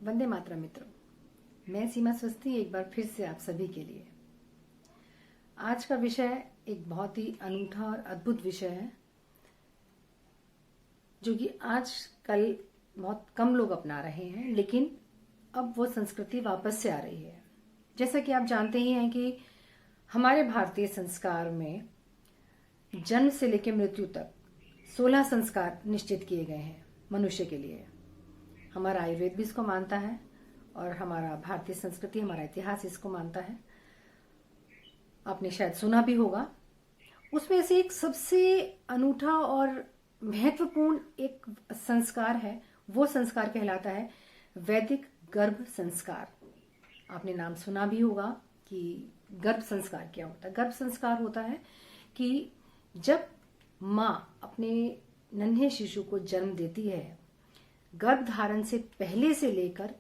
वंदे मातरम मित्रों, मैं सीमा स्वस्ति एक बार फिर से आप सभी के लिए। आज का विषय एक बहुत ही अनूठा और अद्भुत विषय है जो कि आज कल बहुत कम लोग अपना रहे हैं, लेकिन अब वो संस्कृति वापस से आ रही है। जैसा कि आप जानते ही हैं कि हमारे भारतीय संस्कार में जन्म से लेकर मृत्यु तक 16 संस्कार निश्चित किए गए हैं मनुष्य के लिए। हमारा आयुर्वेद भी इसको मानता है और हमारा भारतीय संस्कृति, हमारा इतिहास इसको मानता है। आपने शायद सुना भी होगा। उसमें से एक सबसे अनूठा और महत्वपूर्ण एक संस्कार है, वो संस्कार कहलाता है वैदिक गर्भ संस्कार। आपने नाम सुना भी होगा कि गर्भ संस्कार क्या होता है। गर्भ संस्कार होता है कि जब माँ अपने नन्हे शिशु को जन्म देती है, गर्भ धारण से पहले से लेकर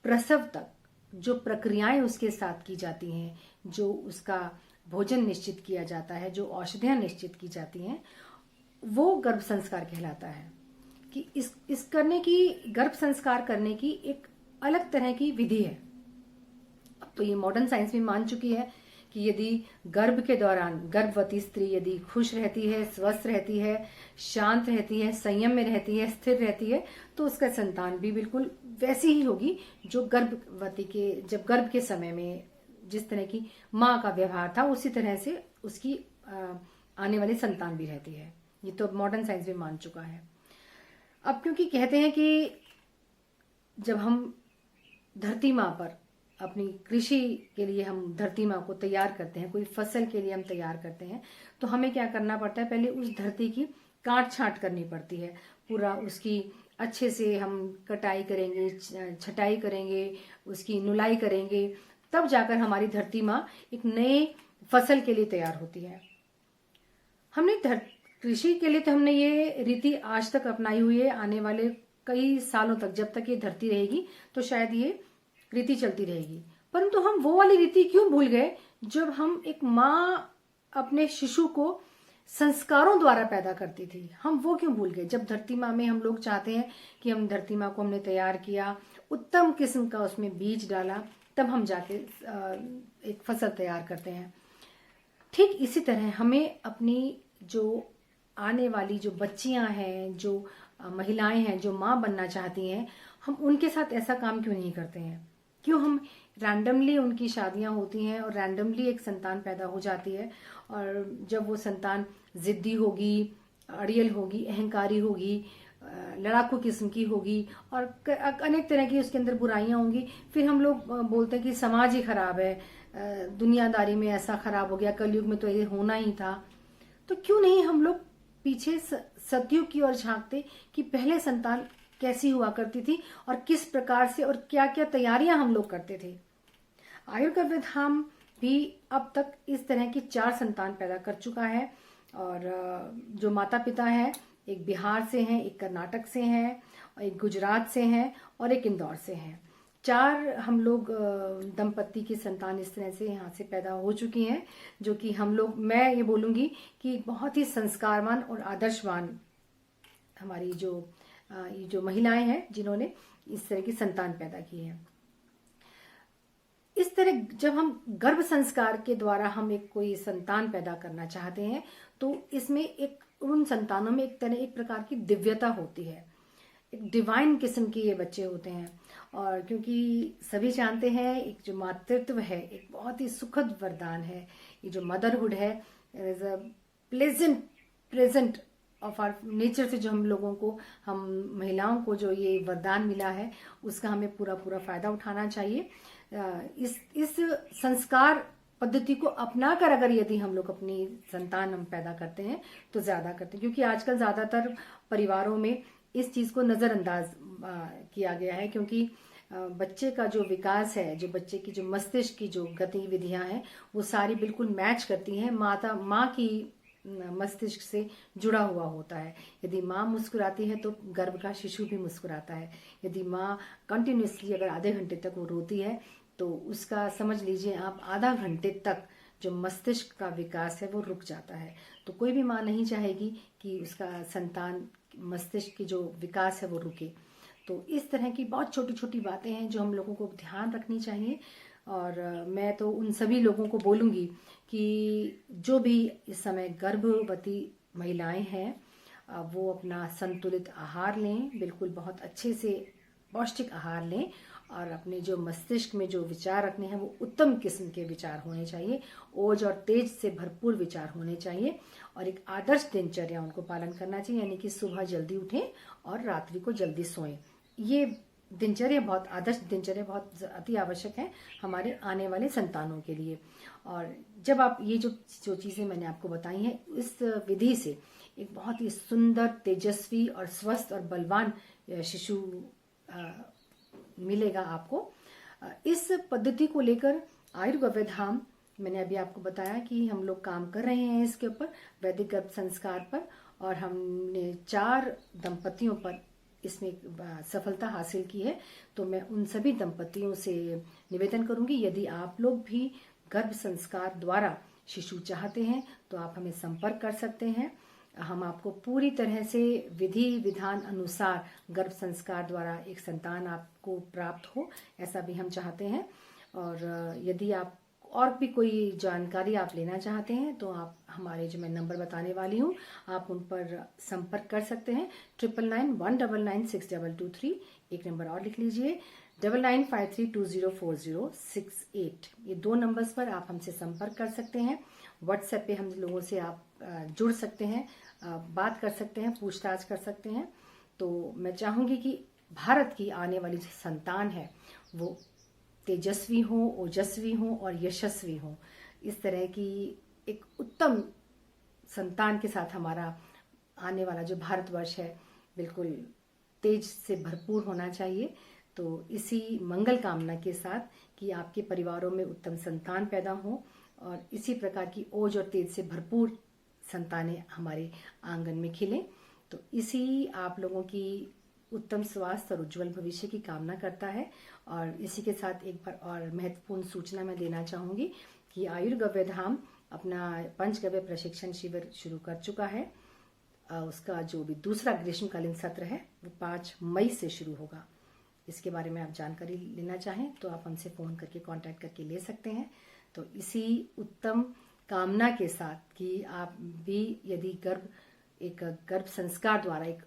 प्रसव तक जो प्रक्रियाएं उसके साथ की जाती हैं, जो उसका भोजन निश्चित किया जाता है, जो औषधियां निश्चित की जाती हैं, वो गर्भ संस्कार कहलाता है। कि इस करने की, गर्भ संस्कार करने की एक अलग तरह की विधि है। अब तो ये मॉडर्न साइंस भी मान चुकी है कि यदि गर्भ के दौरान गर्भवती स्त्री यदि खुश रहती है, स्वस्थ रहती है, शांत रहती है, संयम में रहती है, स्थिर रहती है, तो उसका संतान भी बिल्कुल वैसी ही होगी जो गर्भवती के, जब गर्भ के समय में जिस तरह की माँ का व्यवहार था, उसी तरह से उसकी आने वाली संतान भी रहती है। ये तो मॉडर्न साइंस भी मान चुका है। अब क्योंकि कहते हैं कि जब हम धरती माँ पर अपनी कृषि के लिए हम धरती माँ को तैयार करते हैं, कोई फसल के लिए हम तैयार करते हैं, तो हमें क्या करना पड़ता है, पहले उस धरती की काट छांट करनी पड़ती है। पूरा उसकी अच्छे से हम कटाई करेंगे, छटाई करेंगे, उसकी नुलाई करेंगे, तब जाकर हमारी धरती माँ एक नए फसल के लिए तैयार होती है। हमने कृषि के लिए तो हमने ये रीति आज तक अपनाई हुई है। आने वाले कई सालों तक, जब तक ये धरती रहेगी, तो शायद ये रीति चलती रहेगी। परंतु हम वो वाली रीति क्यों भूल गए जब हम एक माँ अपने शिशु को संस्कारों द्वारा पैदा करती थी। हम वो क्यों भूल गए? जब धरती माँ में हम लोग चाहते हैं कि हम धरती माँ को हमने तैयार किया, उत्तम किस्म का उसमें बीज डाला, तब हम जाके एक फसल तैयार करते हैं। ठीक इसी तरह हमें अपनी जो आने वाली जो बच्चियां हैं, जो महिलाएं हैं, जो माँ बनना चाहती हैं, हम उनके साथ ऐसा काम क्यों नहीं करते हैं? क्यों हम रैंडमली उनकी शादियां होती हैं और रैंडमली एक संतान पैदा हो जाती है, और जब वो संतान जिद्दी होगी, अड़ियल होगी, अहंकारी होगी, लड़ाकू किस्म की होगी और अनेक तरह की उसके अंदर बुराइयां होंगी, फिर हम लोग बोलते हैं कि समाज ही खराब है, दुनियादारी में ऐसा खराब हो गया, कलयुग में तो ये होना ही था। तो क्यों नहीं हम लोग पीछे सतयुग की ओर झांकते कि पहले संतान कैसी हुआ करती थी और किस प्रकार से और क्या क्या तैयारियां हम लोग करते थे। आयुर्वेद हम भी अब तक इस तरह की 4 संतान पैदा कर चुका है, और जो माता पिता है, एक बिहार से हैं, एक कर्नाटक से हैं, एक गुजरात से हैं और एक इंदौर से हैं। 4 हम लोग दंपत्ति की संतान इस तरह से यहाँ से पैदा हो चुकी हैं, जो कि हम लोग, मैं ये बोलूंगी कि बहुत ही संस्कारवान और आदर्शवान हमारी ये जो महिलाएं हैं जिन्होंने इस तरह की संतान पैदा की है। इस तरह जब हम गर्भ संस्कार के द्वारा हम एक कोई संतान पैदा करना चाहते हैं, तो इसमें एक उन संतानों में एक प्रकार की दिव्यता होती है, एक डिवाइन किस्म के ये बच्चे होते हैं। और क्योंकि सभी जानते हैं एक जो मातृत्व है एक बहुत ही सुखद वरदान है। ये जो मदरहुड है is a pleasant present of our nature से, जो हम लोगों को, हम महिलाओं को जो ये वरदान मिला है, उसका हमें पूरा पूरा फायदा उठाना चाहिए। इस संस्कार पद्धति को अपनाकर अगर यदि हम लोग अपनी संतान हम पैदा करते हैं तो ज्यादा करते हैं, क्योंकि आजकल ज्यादातर परिवारों में इस चीज को नजरअंदाज किया गया है। क्योंकि बच्चे का जो विकास है, जो बच्चे की जो मस्तिष्क की जो गतिविधियां हैं, वो सारी बिल्कुल मैच करती हैं माँ की मस्तिष्क से जुड़ा हुआ होता है। यदि माँ मुस्कुराती है तो गर्भ का शिशु भी मुस्कुराता है। यदि माँ कंटिन्यूसली अगर आधे घंटे तक वो रोती है, तो उसका समझ लीजिए आप आधा घंटे तक जो मस्तिष्क का विकास है वो रुक जाता है। तो कोई भी माँ नहीं चाहेगी कि उसका संतान मस्तिष्क की जो विकास है वो रुके। तो इस तरह की बहुत छोटी छोटी बातें हैं जो हम लोगों को ध्यान रखनी चाहिए। और मैं तो उन सभी लोगों को बोलूँगी कि जो भी इस समय गर्भवती महिलाएं हैं वो अपना संतुलित आहार लें, बिल्कुल बहुत अच्छे से पौष्टिक आहार लें, और अपने जो मस्तिष्क में जो विचार रखने हैं वो उत्तम किस्म के विचार होने चाहिए, ओज और तेज से भरपूर विचार होने चाहिए, और एक आदर्श दिनचर्या उनको पालन करना चाहिए, यानी कि सुबह जल्दी उठें और रात्रि को जल्दी सोएं। ये दिनचर्या बहुत आदर्श दिनचर्या बहुत अति आवश्यक है हमारे आने वाले संतानों के लिए। और जब आप ये जो चीज़ें मैंने आपको बताई हैं, इस विधि से एक बहुत ही सुंदर, तेजस्वी और स्वस्थ और बलवान शिशु मिलेगा आपको। इस पद्धति को लेकर आयुर्वेद धाम, मैंने अभी आपको बताया कि हम लोग काम कर रहे हैं इसके ऊपर, वैदिक गर्भ संस्कार पर, और हमने 4 दंपतियों पर इसमें सफलता हासिल की है। तो मैं उन सभी दंपतियों से निवेदन करूंगी, यदि आप लोग भी गर्भ संस्कार द्वारा शिशु चाहते हैं तो आप हमें संपर्क कर सकते हैं। हम आपको पूरी तरह से विधि विधान अनुसार गर्भ संस्कार द्वारा एक संतान आपको प्राप्त हो, ऐसा भी हम चाहते हैं। और यदि आप और भी कोई जानकारी आप लेना चाहते हैं तो आप हमारे जो मैं नंबर बताने वाली हूँ आप उन पर संपर्क कर सकते हैं। 9991999622 एक नंबर और लिख लीजिए, 9953204068। ये 2 नंबर्स पर आप हमसे संपर्क कर सकते हैं। व्हाट्सएप पे हम लोगों से आप जुड़ सकते हैं, बात कर सकते हैं, पूछताछ कर सकते हैं। तो मैं चाहूँगी कि भारत की आने वाली जो संतान है वो तेजस्वी हो, ओजस्वी हो और यशस्वी हो। इस तरह की एक उत्तम संतान के साथ हमारा आने वाला जो भारतवर्ष है बिल्कुल तेज से भरपूर होना चाहिए। तो इसी मंगल कामना के साथ कि आपके परिवारों में उत्तम संतान पैदा हो और इसी प्रकार की ओज और तेज से भरपूर संतानें हमारे आंगन में खिलें। तो इसी आप लोगों की उत्तम स्वास्थ्य और उज्जवल भविष्य की कामना करता है। और इसी के साथ एक बार और महत्वपूर्ण सूचना मैं देना चाहूँगी कि आयुर्गव्य धाम अपना पंचगव्य प्रशिक्षण शिविर शुरू कर चुका है। उसका जो भी दूसरा ग्रीष्मकालीन सत्र है वो 5 मई से शुरू होगा। इसके बारे में आप जानकारी लेना चाहें तो आप हमसे फ़ोन करके कांटेक्ट करके ले सकते हैं। तो इसी उत्तम कामना के साथ कि आप भी यदि एक गर्भ संस्कार द्वारा एक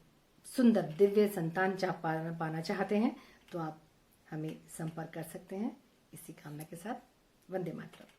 सुंदर दिव्य संतान पाना चाहते हैं तो आप हमें संपर्क कर सकते हैं। इसी कामना के साथ वंदे मातरम।